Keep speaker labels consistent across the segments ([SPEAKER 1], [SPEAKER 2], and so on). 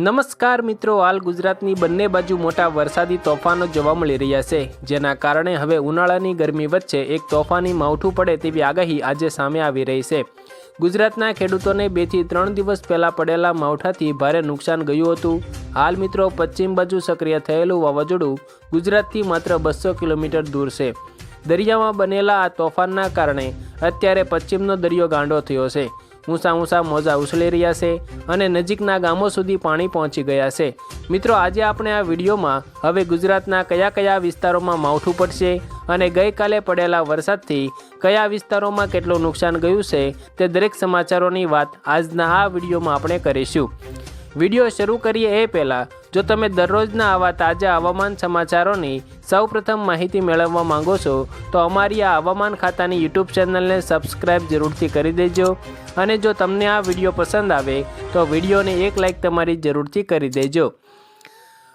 [SPEAKER 1] નમસ્કાર મિત્રો, હાલ ગુજરાતની બંને બાજુ મોટા વરસાદી તોફાનો જોવા મળી રહ્યા છે, જેના કારણે હવે ઉનાળાની ગરમી વચ્ચે એક તોફાની માવઠું પડે તેવી આગાહી આજે સામે આવી રહી છે। ગુજરાતના ખેડૂતોને 2 થી 3 દિવસ પહેલા પડેલા માવઠાથી ભારે નુકસાન ગયું હતું। હાલ મિત્રો પશ્ચિમ બાજુ સક્રિય થયેલું વાવાઝોડું ગુજરાતથી માત્ર 200 કિલોમીટર દૂર છે। દરિયામાં બનેલા આ તોફાનના કારણે અત્યારે પશ્ચિમનો દરિયો ગાંડો થયો છે। ઊંચા ઊંચા મોજા ઉછળી રહ્યા છે અને નજીકના ગામો સુધી પાણી પહોંચી ગયા છે। મિત્રો, આજે આપણે આ વિડીયોમાં હવે ગુજરાતના કયા વિસ્તારોમાં માવઠું પડશે અને ગઈકાલે પડેલા વરસાદથી કયા વિસ્તારોમાં કેટલું નુકસાન ગયું છે તે દરેક સમાચારોની વાત આજના આ વિડીયોમાં આપણે કરીશું। વિડીયો શરૂ કરીએ એ પહેલાં જો તમે દરરોજના આવા તાજા હવામાન સમાચારોની સૌપ્રથમ માહિતી મેળવવા માંગો છો તો અમારી આ હવામાન ખાતાની યુટ્યુબ ચેનલને સબસ્ક્રાઈબ જરૂરથી કરી દેજો અને જો તમને આ વિડીયો પસંદ આવે તો વિડીયોને એક લાઈક તમારી જરૂરથી કરી દેજો।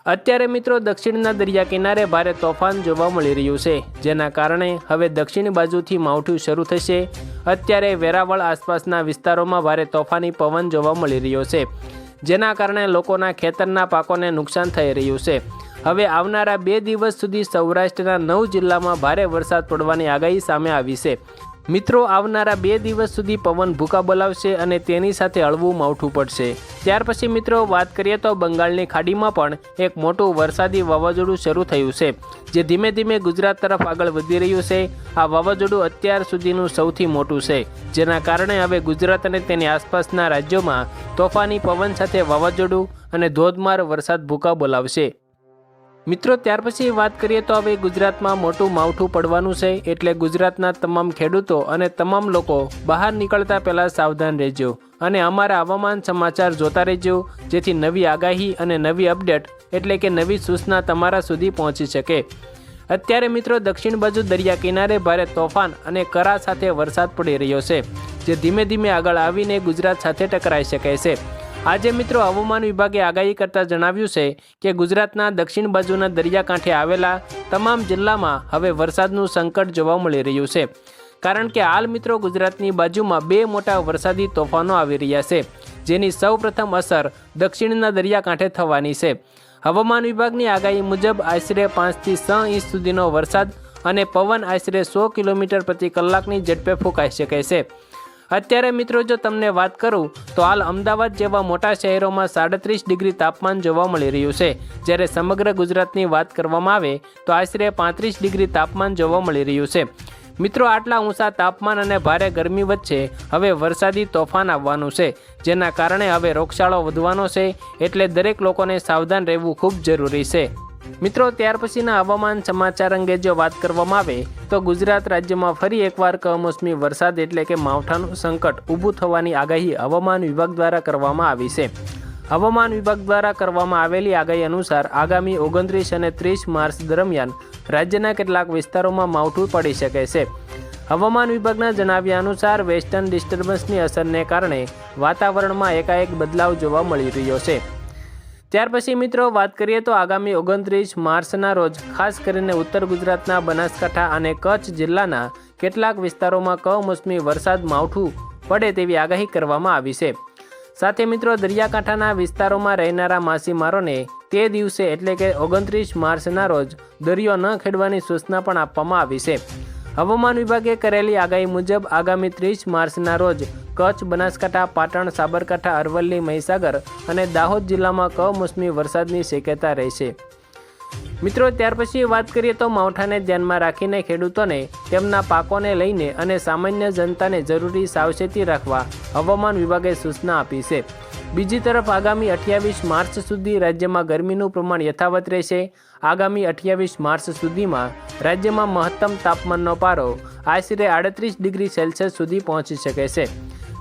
[SPEAKER 1] અત્યારે મિત્રો દક્ષિણના દરિયા કિનારે ભારે તોફાન જોવા મળી રહ્યું છે, જેના કારણે હવે દક્ષિણ બાજુથી માવઠું શરૂ થશે। અત્યારે વેરાવળ આસપાસના વિસ્તારોમાં ભારે તોફાની પવન જોવા મળી રહ્યો છે, જેના કારણે લોકોના ખેતરના પાકોને નુકસાન થઈ રહ્યું છે। હવે આવનારા 2 દિવસ સુધી સૌરાષ્ટ્રના 9 જિલ્લામાં ભારે વરસાદ પડવાની આગાહી સામે આવી છે। મિત્રો, આવનારા 2 દિવસ સુધી પવન ભૂકા બોલાવશે અને તેની સાથે હળવું માવઠું પડશે। ત્યાર પછી મિત્રો વાત કરીએ તો બંગાળની ખાડીમાં પણ એક મોટું વરસાદી વાવાઝોડું શરૂ થયું છે, જે ધીમે ધીમે ગુજરાત તરફ આગળ વધી રહ્યું છે। આ વાવાઝોડું અત્યાર સુધીનું સૌથી મોટું છે, જેના કારણે હવે ગુજરાત અને તેની આસપાસના રાજ્યોમાં તોફાની પવન સાથે વાવાઝોડું અને ધોધમાર વરસાદ ભૂકા બોલાવશે। મિત્રો, ત્યાર પછી વાત કરીએ તો હવે ગુજરાતમાં મોટું માવઠું પડવાનું છે, એટલે ગુજરાતના તમામ ખેડૂતો અને તમામ લોકો બહાર નીકળતા પહેલાં સાવધાન રહેજો અને અમારા હવામાન સમાચાર જોતા રહેજો, જેથી નવી આગાહી અને નવી અપડેટ એટલે કે નવી સૂચના તમારા સુધી પહોંચી શકે। અત્યારે મિત્રો દક્ષિણ બાજુ દરિયા કિનારે ભારે તોફાન અને કરા સાથે વરસાદ પડી રહ્યો છે, જે ધીમે ધીમે આગળ આવીને ગુજરાત સાથે ટકરાઈ શકે છે। આજે મિત્રો હવામાન વિભાગે આગાહી કરતાં જણાવ્યું છે કે ગુજરાતના દક્ષિણ બાજુના દરિયાકાંઠે આવેલા તમામ જિલ્લામાં હવે વરસાદનું સંકટ જોવા મળી રહ્યું છે, કારણ કે હાલ મિત્રો ગુજરાતની બાજુમાં 2 મોટા વરસાદી તોફાનો આવી રહ્યા છે, જેની સૌપ્રથમ અસર દક્ષિણના દરિયાકાંઠે થવાની છે। હવામાન વિભાગની આગાહી મુજબ આશરે 5 થી 6 ઇંચ સુધીનો વરસાદ અને પવન આશરે 100 કિલોમીટર પ્રતિ કલાકની ઝડપે ફૂંકાઈ શકે છે। અત્યારે મિત્રો જો તમને વાત કરું તો હાલ અમદાવાદ જેવા મોટા શહેરોમાં 37 ડિગ્રી તાપમાન જોવા મળી રહ્યું છે, જ્યારે સમગ્ર ગુજરાતની વાત કરવામાં આવે તો આશરે 35 ડિગ્રી તાપમાન જોવા મળી રહ્યું છે। મિત્રો, આટલા ઊંચા તાપમાન અને ભારે ગરમી વચ્ચે હવે વરસાદી તોફાન આવવાનું છે, જેના કારણે હવે રોગચાળો વધવાનો છે, એટલે દરેક લોકોને સાવધાન રહેવું ખૂબ જરૂરી છે। મિત્રો, ત્યાર પછીના હવામાન સમાચાર અંગે જો વાત કરવામાં આવે તો ગુજરાત રાજ્યમાં ફરી એકવાર કમોસમી વરસાદ એટલે કે માવઠાનું સંકટ ઊભું થવાની આગાહી હવામાન વિભાગ દ્વારા કરવામાં આવી છે। હવામાન વિભાગ દ્વારા કરવામાં આવેલી આગાહી અનુસાર આગામી 29 અને 30 માર્ચ દરમિયાન રાજ્યના કેટલાક વિસ્તારોમાં માવઠું પડી શકે છે। હવામાન વિભાગના જણાવ્યા અનુસાર વેસ્ટર્ન ડિસ્ટર્બન્સની અસરને કારણે વાતાવરણમાં એકાએક બદલાવ જોવા મળી રહ્યો છે। ત્યાર પછી મિત્રો વાત કરીએ તો આગામી 29 માર્ચના રોજ ખાસ કરીને ઉત્તર ગુજરાતના બનાસકાંઠા અને કચ્છ જિલ્લાના કેટલાક વિસ્તારોમાં કમોસમી વરસાદ માવઠું પડે તેવી આગાહી કરવામાં આવી છે। સાથે મિત્રો દરિયાકાંઠાના વિસ્તારોમાં રહેનારા માછીમારોને તે દિવસે એટલે કે 29 માર્ચના રોજ દરિયો ન ખેડવાની સૂચના પણ આપવામાં આવી છે। હવામાન વિભાગે કરેલી આગાહી મુજબ આગામી 30 માર્ચના રોજ કચ્છ, બનાસકાંઠા, પાટણ, સાબરકાંઠા, અરવલ્લી, મહીસાગર અને દાહોદ જિલ્લામાં કમોસમી વરસાદની શક્યતા રહેશે। મિત્રો, ત્યાર પછી વાત કરીએ તો માવઠાને ધ્યાનમાં રાખીને ખેડૂતોને તેમના પાકોને લઈને અને સામાન્ય જનતાને જરૂરી સાવચેતી રાખવા હવામાન વિભાગે સૂચના આપી છે। બીજી તરફ આગામી 28 માર્ચ સુધી રાજ્યમાં ગરમીનું પ્રમાણ યથાવત રહેશે। આગામી 28 માર્ચ સુધીમાં રાજ્યમાં મહત્તમ તાપમાનનો પારો આશરે 38 ડિગ્રી સેલ્સિયસ સુધી પહોંચી શકે છે।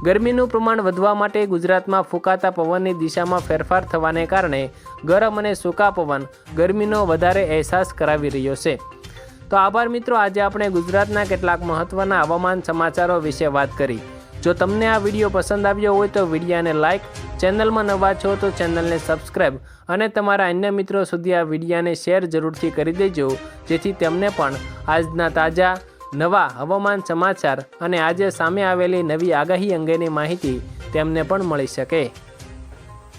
[SPEAKER 1] ગરમીનું પ્રમાણ વધવા માટે ગુજરાતમાં ફૂંકાતા પવનની દિશામાં ફેરફાર થવાને કારણે ગરમ અને સૂકા પવન ગરમીનો વધારે અહેસાસ કરાવી રહ્યો છે। તો આભાર મિત્રો, આજે આપણે ગુજરાતના કેટલાક મહત્ત્વના હવામાન સમાચારો વિશે વાત કરી। જો તમને આ વિડીયો પસંદ આવ્યો હોય તો વિડીયોને લાઇક, ચેનલમાં નવા છો તો ચેનલને સબસ્ક્રાઈબ અને તમારા અન્ય મિત્રો સુધી આ વિડીયોને શેર જરૂરથી કરી દેજો, જેથી તેમને પણ આજના તાજા નવા હવામાન સમાચાર અને આજે સામે આવેલી નવી આગાહી અંગેની માહિતી તેમને પણ મળી શકે।